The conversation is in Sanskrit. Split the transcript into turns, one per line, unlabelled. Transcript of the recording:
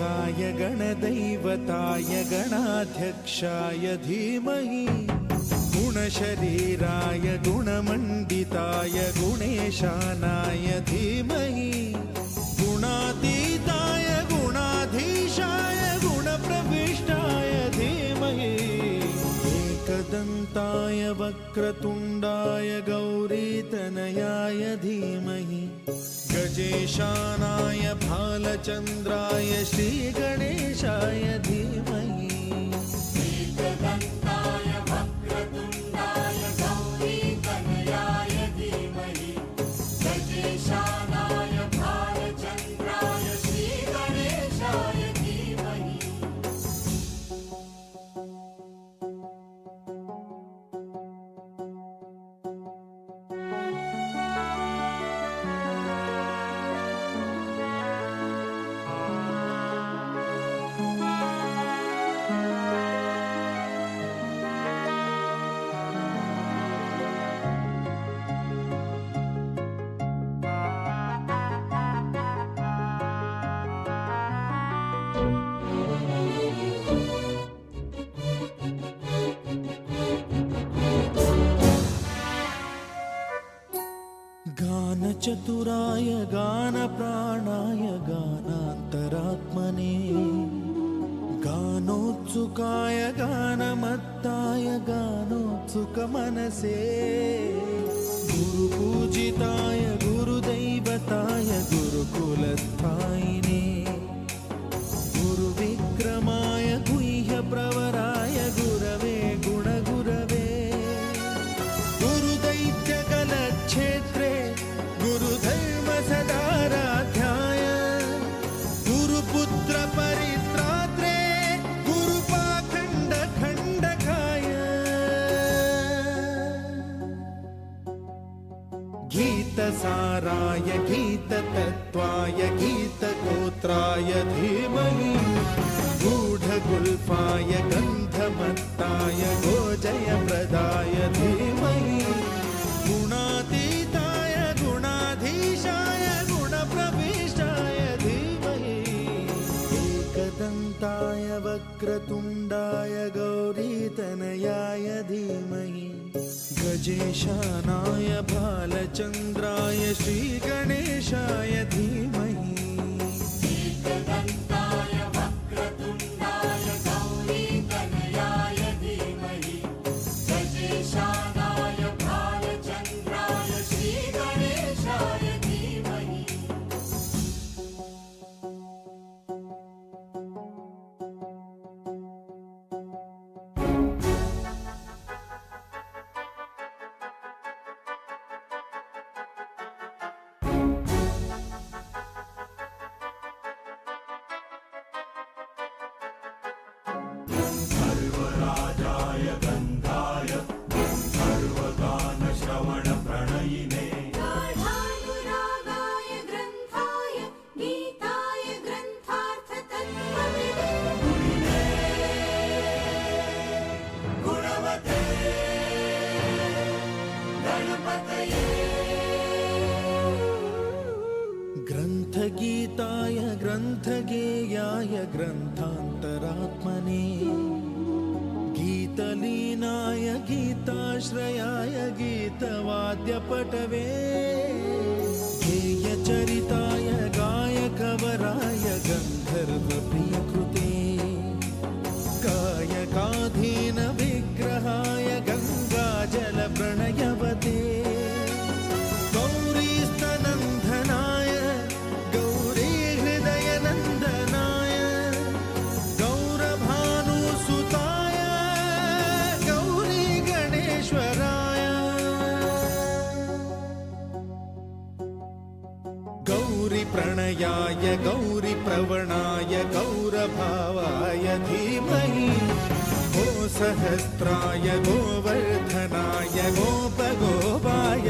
गणनायकाय गणदैवताय गणाध्यक्षाय धीमहि गुणशरीराय गुणमण्डिताय गुणेशानाय धीमहि गुणातीताय गुणाधीशाय गुणप्रविष्टाय धीमहि एकदन्ताय वक्रतुण्डाय गौरीतनयाय धीमहि गजेशानाय भालचन्द्राय श्रीगणेशाय धीमहि
एकदन्ताय वक्रतुण्डाय गौरीतनयाय धीमहि गजेशानाय भालचन्द्राय श्रीगणेशाय धीमहि
गानचतुराय गानप्राणाय गानान्तरात्मने गानोत्सुकाय गानमत्ताय गानोत्सुकमनसे गुरुपूजिताय गुरुदैवताय गुरुकुलस्थायिने गुरुविक्रमाय गुह्यप्रवराय गुरवे गुणगुरवे गुरुदैत्यकलक्षेत्रे गुरुधर्मसदाराध्याय गुरुपुत्र परित्रात्रे गुरुपाखण्डखण्डकाय गीतसाराय गीततत्त्वाय गीतगोत्राय धीमहि गूढगुल्फाय गन्धमत्ताय गोजयप्रदाय धीमहि गुणातीताय गुणाधीशाय गुणप्रविष्टाय धीमहि एकदन्ताय वक्रतुण्डाय गौरीतनयाय धीमहि गजेशानाय भालचन्द्राय श्रीगणेशाय धीमहि
एकदन्ताय वक्रतुण्डाय गौरीतनयाय धीमहि गजेशानाय भालचन्द्राय श्रीगणेशाय धीमहि
सर्वराजाय गन्धाय सर्वगानश्रवणप्रणयिने
गाढानुरागाय ग्रन्थाय गीताय ग्रन्थार्थतत्त्वविदे
गुणवते
गणपतये
ग्रन्थगीताय ग्रन्थगेयाय ग्रन्थान्तरात्मने गीतलीनाय गीताश्रयाय गीतवाद्यपटवे गेयचरिताय गायकवराय गन्धर्वप्रियकृते कायकाधीनविग्रहाय गङ्गाजलप्रणयवते गौरीस्तनन्दनाय गौरीहृदयनन्दनाय गौरभानुसुताय गौरीगणेश्वराय गौरीप्रणयाय गौरीप्रवणाय गौरभावाय धीमहि गोसहस्राय गोवर्धनाय गोपगोपाय